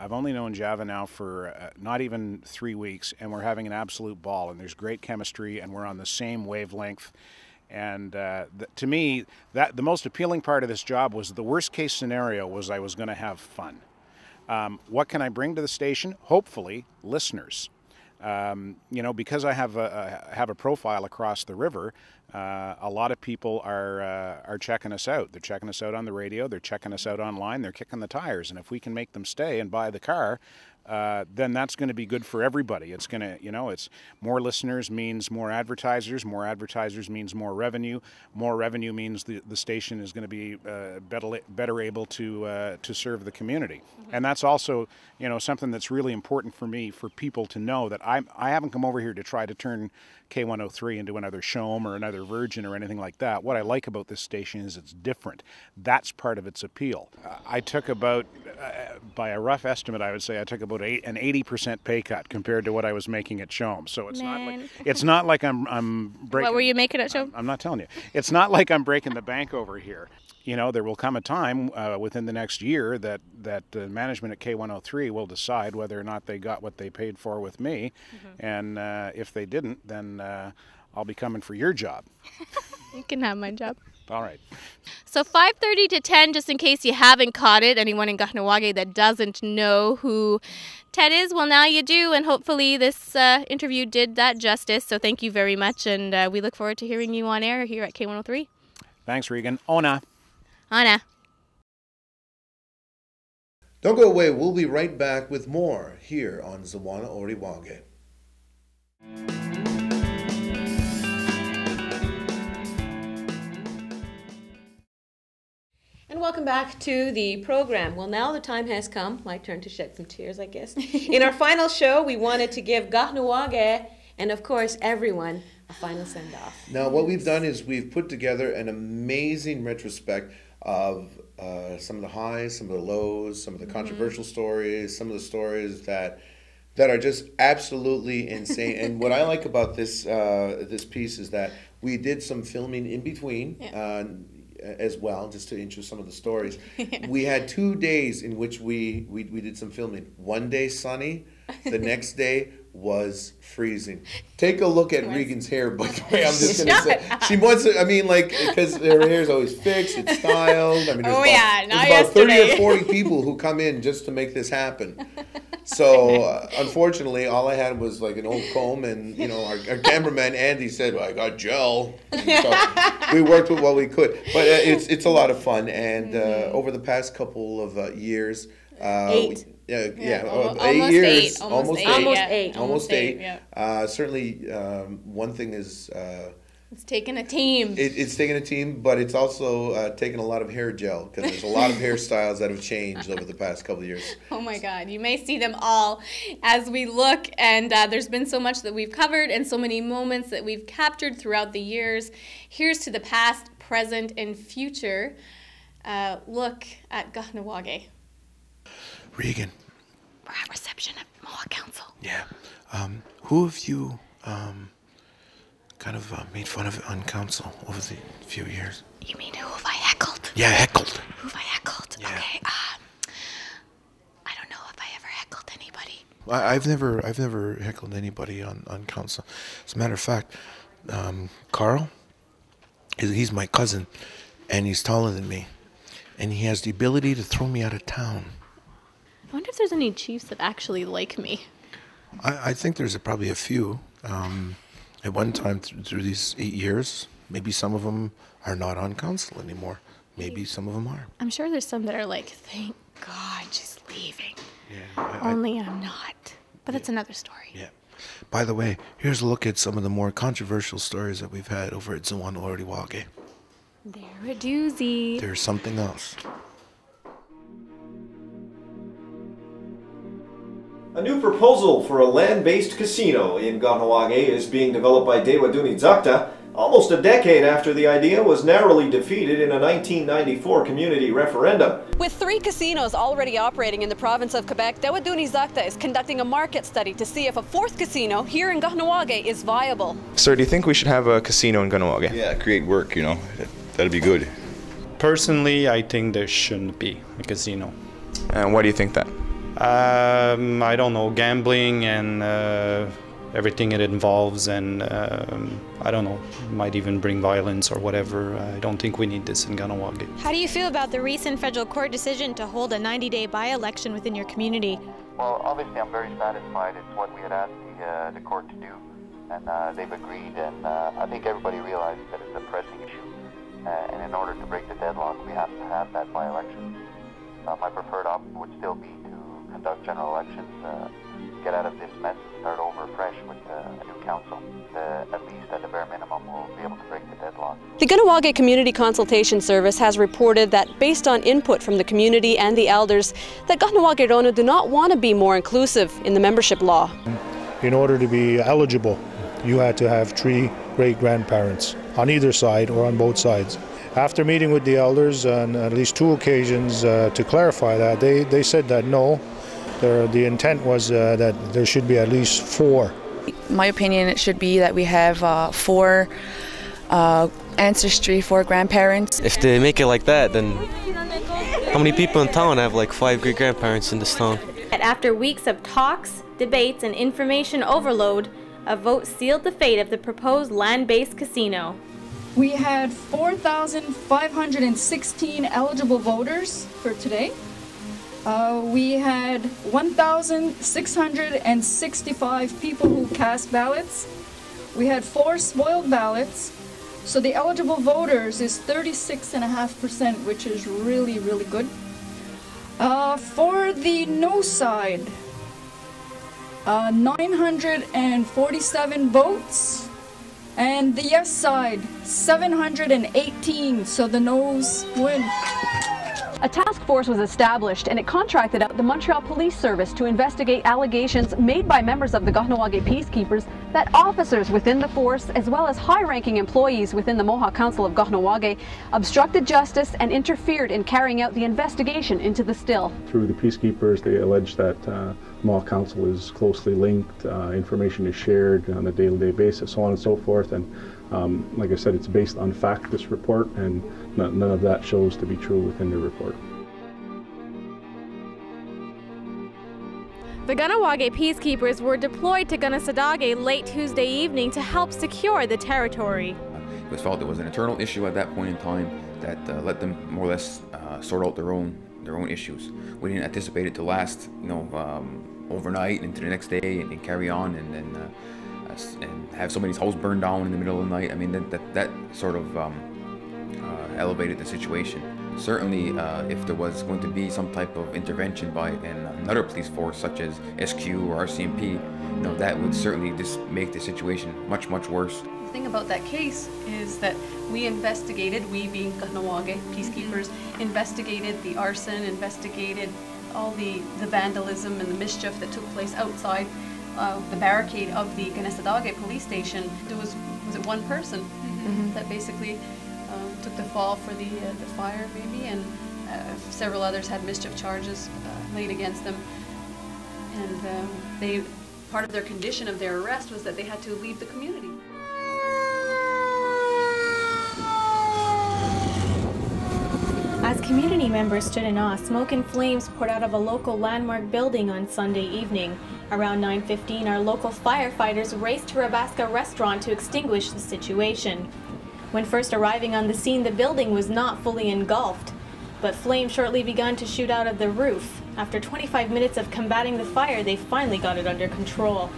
I've only known Java now for not even 3 weeks, and we're having an absolute ball, and there's great chemistry, and we're on the same wavelength. And to me, the most appealing part of this job was the worst case scenario was I was going to have fun. What can I bring to the station? Hopefully, listeners. Because I have a profile across the river, a lot of people are checking us out. They're checking us out on the radio. They're checking us out online. They're kicking the tires. And if we can make them stay and buy the car, then that's going to be good for everybody. It's going to, it's more listeners means more advertisers means more revenue means the station is going to be better able to serve the community. Mm-hmm. And that's also, something that's really important for me, for people to know that I haven't come over here to try to turn K103 into another Shome or another Virgin or anything like that. What I like about this station is it's different. That's part of its appeal. I took about, by a rough estimate, I would say I took about an 80% pay cut compared to what I was making at Shome. So it's not like I'm breaking. What were you making at Shome? I'm not telling you. It's not like I'm breaking the bank over here. There will come a time within the next year that the management at K103 will decide whether or not they got what they paid for with me. Mm-hmm. And if they didn't, then I'll be coming for your job. You can have my job. All right. So 5:30 to 10, just in case you haven't caught it, anyone in Kahnawake that doesn't know who Ted is, well, now you do, and hopefully this interview did that justice. So thank you very much, and we look forward to hearing you on air here at K103. Thanks, Regan. Ona. Anna. Don't go away. We'll be right back with more here on Sawenna Aoriwa. And welcome back to the program. Well, now the time has come, my turn to shed some tears, I guess. In our final show, we wanted to give Kahnawake and, of course, everyone a final send-off. Now, what we've done is we've put together an amazing retrospect of some of the highs, some of the lows, some of the controversial stories, some of the stories that are just absolutely insane. And what I like about this this piece is that we did some filming in between as well, just to intro some of the stories. We had 2 days in which we did some filming. One day sunny, the next day was freezing. Take a look at Regan's hair, by the way. I'm just going to say. She wants to, because her hair is always fixed, it's styled. There's about 30 or 40 people who come in just to make this happen. So, unfortunately, all I had was like an old comb, and, our cameraman, Andy, said, well, I got gel. And so we worked with what we could. But it's a lot of fun, and over the past couple of years, 8. Almost eight. Certainly, one thing is it's taken a team. It's taken a team, but it's also taken a lot of hair gel, because there's a lot of hairstyles that have changed over the past couple of years. Oh my God! You may see them all as we look, and there's been so much that we've covered and so many moments that we've captured throughout the years. Here's to the past, present, and future. Look at Kahnawake. Regan. We're at reception at Mohawk Council. Yeah. Who have you made fun of on council over the few years? You mean who have I heckled? Yeah, heckled. Who have I heckled? Yeah. Okay. I don't know if I ever heckled anybody. I've never heckled anybody on council. As a matter of fact, Carl, he's my cousin, and he's taller than me, and he has the ability to throw me out of town. I wonder if there's any chiefs that actually like me. I think there's probably a few. At one time through these 8 years, maybe some of them are not on council anymore. Maybe some of them are. I'm sure there's some that are like, thank God she's leaving. Yeah. Only I'm not. But that's another story. Yeah. By the way, here's a look at some of the more controversial stories that we've had over at Sawenna Aoriwa. They're a doozy. There's something else. A new proposal for a land-based casino in Kahnawake is being developed by Dewaduni Zakta, almost a decade after the idea was narrowly defeated in a 1994 community referendum. With 3 casinos already operating in the province of Quebec, Dewaduni Zakta is conducting a market study to see if a 4th casino here in Kahnawake is viable. Sir, do you think we should have a casino in Kahnawake? Yeah, create work, that'd be good. Personally, I think there shouldn't be a casino. And why do you think that? I don't know, gambling and everything it involves, and I don't know, might even bring violence or whatever. I don't think we need this in Kahnawake. How do you feel about the recent federal court decision to hold a 90-day by-election within your community? Well, obviously I'm very satisfied. It's what we had asked the court to do, and they've agreed, and I think everybody realizes that it's a pressing issue, and in order to break the deadlock, we have to have that by-election. My preferred option would still be to conduct general elections, get out of this mess, start over fresh with a new council. At least at the bare minimum, we'll be able to break the deadlock. The Kahnawake Community Consultation Service has reported that based on input from the community and the elders, that Kahnawake Rona do not want to be more inclusive in the membership law. In order to be eligible, you had to have 3 great-grandparents on either side or on both sides. After meeting with the elders on at least 2 occasions to clarify that, they said that no, the intent was that there should be at least 4. My opinion, it should be that we have 4 ancestry, 4 grandparents. If they make it like that, then how many people in town have like 5 great-grandparents in this town? After weeks of talks, debates, and information overload, a vote sealed the fate of the proposed land-based casino. We had 4,516 eligible voters for today. We had 1,665 people who cast ballots. We had 4 spoiled ballots. So the eligible voters is 36.5%, which is really, really good. For the no side, 947 votes. And the yes side, 718, so the no's win. A task force was established and it contracted out the Montreal Police Service to investigate allegations made by members of the Kahnawake Peacekeepers that officers within the force, as well as high-ranking employees within the Mohawk Council of Kahnawake, obstructed justice and interfered in carrying out the investigation into the still. Through the Peacekeepers, they allege that Mohawk Council is closely linked, information is shared on a day-to-day basis, so on and so forth. And like I said, it's based on fact, this report, and none of that shows to be true within the report. The Kahnawake Peacekeepers were deployed to Kanesatake late Tuesday evening to help secure the territory. It was felt there was an internal issue at that point in time that let them more or less sort out their own issues. We didn't anticipate it to last, overnight into the next day and carry on and have somebody's house burned down in the middle of the night. I mean, that sort of elevated the situation. Certainly, if there was going to be some type of intervention by another police force, such as SQ or RCMP, that would certainly just make the situation much, much worse. The thing about that case is that we investigated, we being Kahnawake Peacekeepers, investigated the arson, investigated all the vandalism and the mischief that took place outside the barricade of the Kanesatake police station. There was it one person that basically took the fall for the fire, maybe, and several others had mischief charges laid against them. And part of their condition of their arrest was that they had to leave the community. As community members stood in awe, smoke and flames poured out of a local landmark building on Sunday evening. Around 9:15, our local firefighters raced to Rabaska Restaurant to extinguish the situation. When first arriving on the scene, the building was not fully engulfed, but flames shortly began to shoot out of the roof. After 25 minutes of combating the fire, they finally got it under control.